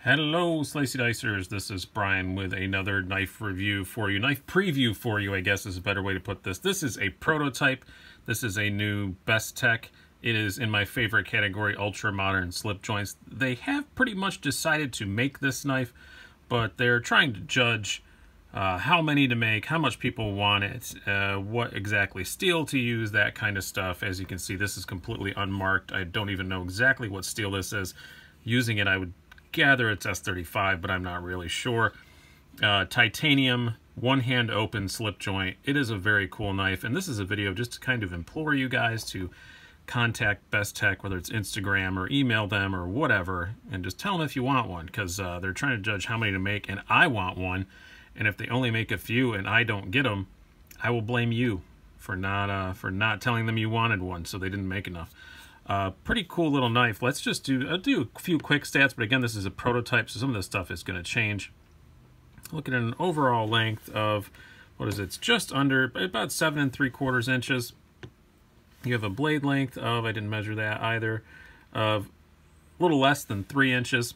Hello, Slicey Dicers. This is Brian with another knife review for you. Knife preview for you, I guess is a better way to put this. This is a prototype. This is a new Bestech. It is in my favorite category, ultra modern slip joints. They have pretty much decided to make this knife, but they're trying to judge how many to make, how much people want it, what exactly steel to use, that kind of stuff. As you can see, this is completely unmarked. I don't even know exactly what steel this is. Using it, I would gather it's S35, but I'm not really sure. Titanium, one-hand open slip joint. It is a very cool knife, and this is a video just to kind of implore you guys to contact Bestech, whether it's Instagram or email them or whatever, and just tell them if you want one, because they're trying to judge how many to make, and I want one. And if they only make a few and I don't get them, I will blame you for not telling them you wanted one, so they didn't make enough. Pretty cool little knife. Let's just I'll do a few quick stats, but again, this is a prototype, so some of this stuff is going to change. Looking at an overall length of, what is it? It's just under, about 7 3/4 inches. You have a blade length of, I didn't measure that either, of a little less than 3 inches.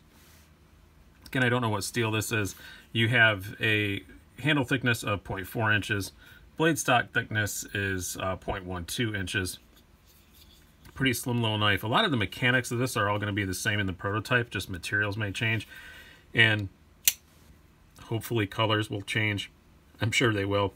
Again, I don't know what steel this is. You have a handle thickness of 0.4 inches. Blade stock thickness is 0.12 inches. Pretty slim little knife. A lot of the mechanics of this are all going to be the same in the prototype, just materials may change, and hopefully colors will change. I'm sure they will.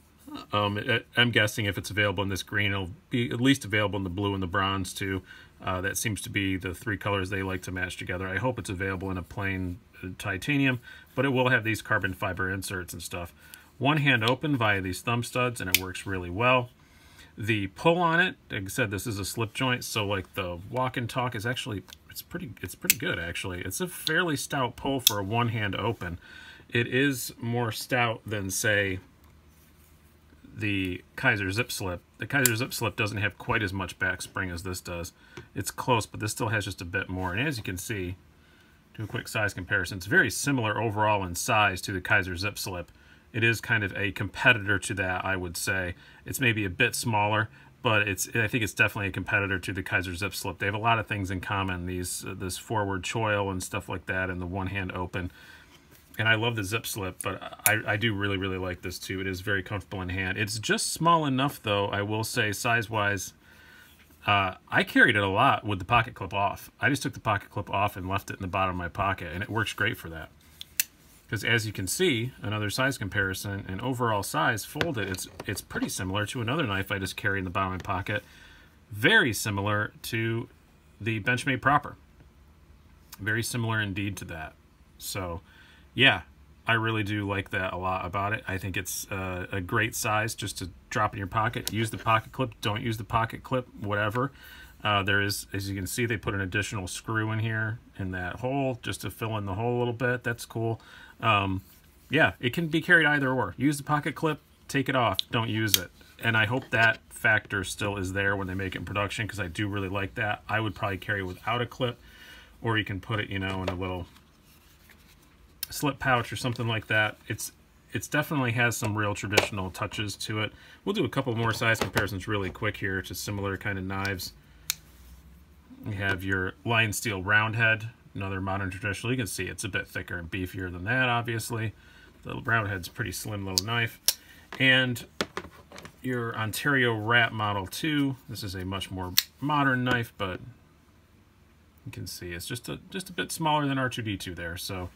I'm guessing if it's available in this green, it'll be at least available in the blue and the bronze too. That seems to be the three colors they like to match together. I hope it's available in a plain titanium, but it will have these carbon fiber inserts and stuff. One hand open via these thumb studs, and it works really well. The pull on it, like I said, this is a slip joint, so like the walk and talk is actually, it's pretty good actually. It's a fairly stout pull for a one hand open. It is more stout than, say, the Kaiser Zip Slip. The Kaiser Zip Slip doesn't have quite as much back spring as this does. It's close, but this still has just a bit more. And as you can see, do a quick size comparison. It's very similar overall in size to the Kaiser Zip Slip. It is kind of a competitor to that, I would say. It's maybe a bit smaller, but I think it's definitely a competitor to the Kaiser Zip Slip. They have a lot of things in common, this forward choil and stuff like that, and the one-hand open. And I love the Zip Slip, but I do really, really like this too. It is very comfortable in hand. It's just small enough, though, I will say, size-wise. I carried it a lot with the pocket clip off. I just took the pocket clip off and left it in the bottom of my pocket, and it works great for that. Because as you can see, another size comparison, and overall size folded, it's pretty similar to another knife I just carry in the bottom of my pocket. Very similar to the Benchmade Proper. Very similar indeed to that. So, yeah, I really do like that a lot about it. I think it's a great size just to drop in your pocket. Use the pocket clip, don't use the pocket clip, whatever. There is, as you can see, they put an additional screw in here in that hole just to fill in the hole a little bit. That's cool. Yeah, it can be carried either or. Use the pocket clip, take it off, don't use it. And I hope that factor still is there when they make it in production, because I do really like that. I would probably carry it without a clip, or you can put it, in a little slip pouch or something like that. It's definitely has some real traditional touches to it. We'll do a couple more size comparisons really quick here to similar kind of knives. You have your line steel round head, another modern traditional. You can see it's a bit thicker and beefier than that, obviously. The round head's a pretty slim little knife. And your Ontario Rat Model 2. This is a much more modern knife, but you can see it's just a bit smaller than R2D2 there. So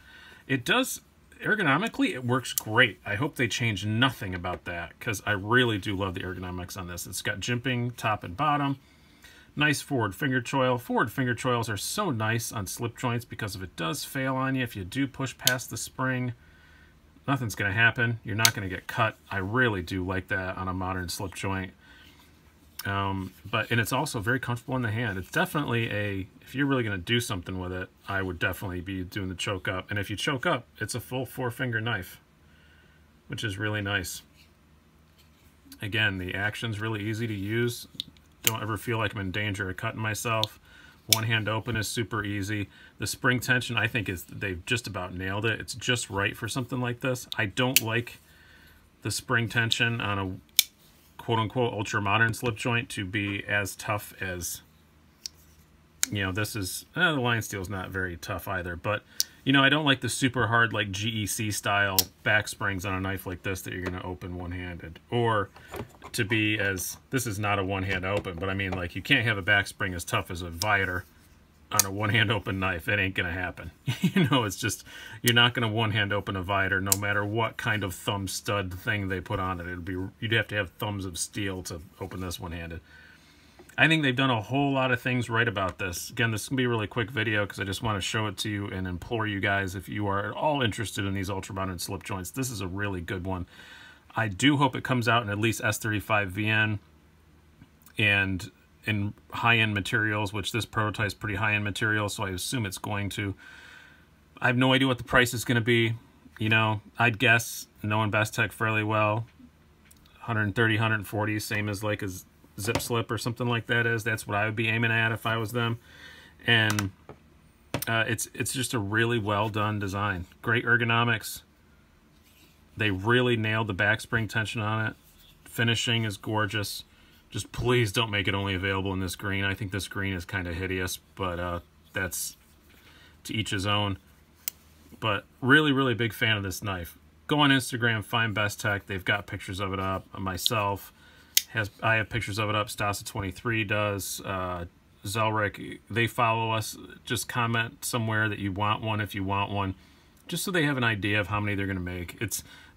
it does, ergonomically, it works great. I hope they change nothing about that, because I really do love the ergonomics on this. It's got jimping top and bottom. Nice forward finger choil. Forward finger choils are so nice on slip joints, because if it does fail on you, if you do push past the spring, nothing's going to happen. You're not going to get cut. I really do like that on a modern slip joint. And it's also very comfortable in the hand. It's definitely if you're really going to do something with it, I would definitely be doing the choke up. And if you choke up, it's a full 4-finger knife, which is really nice. Again, the action's really easy to use. Don't ever feel like I'm in danger of cutting myself. One hand open is super easy. The spring tension, I think, they've just about nailed it. It's just right for something like this. I don't like the spring tension on a quote-unquote ultra-modern slip joint to be as tough as You know, this is, the line steel's not very tough either, but, you know, I don't like the super hard, like, GEC style back springs on a knife like this that you're going to open one-handed. Or to be as, this is not a one-hand open, but I mean, like, you can't have a back spring as tough as a Viator on a one-hand open knife. It ain't going to happen. You know, it's just, you're not going to one-hand open a Viator no matter what kind of thumb stud thing they put on it. You'd have to have thumbs of steel to open this one-handed. I think they've done a whole lot of things right about this. Again, this is going to be a really quick video because I just want to show it to you and implore you guys, if you are at all interested in these ultra-mounted slip joints, this is a really good one. I do hope it comes out in at least S35VN and in high-end materials, which this prototype is pretty high-end material, so I assume it's going to. I have no idea what the price is going to be. You know, I'd guess, knowing Bestech fairly well, 130, 140, same as like a Zip Slip or something like that is. That's what I would be aiming at if I was them. And it's just a really well done design. Great ergonomics. They really nailed the back spring tension on it. Finishing is gorgeous. Just please don't make it only available in this green. I think this green is kind of hideous, but that's to each his own. But really, really big fan of this knife. Go on Instagram, find Bestech. They've got pictures of it up. Myself, I have pictures of it up. Stasa23 does. Zelric, they follow us. Just comment somewhere that you want one if you want one, just so they have an idea of how many they're going to make.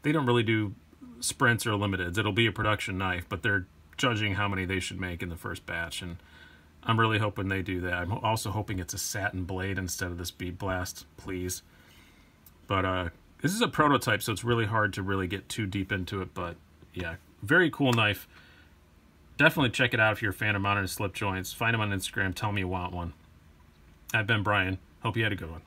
They don't really do sprints or limiteds. It'll be a production knife, but they're judging how many they should make in the first batch, and I'm really hoping they do that. I'm also hoping it's a satin blade instead of this bead blast, please. But this is a prototype, so it's really hard to really get too deep into it, but yeah, very cool knife. Definitely check it out if you're a fan of modern slip joints. Find them on Instagram. Tell me you want one. I've been Brian. Hope you had a good one.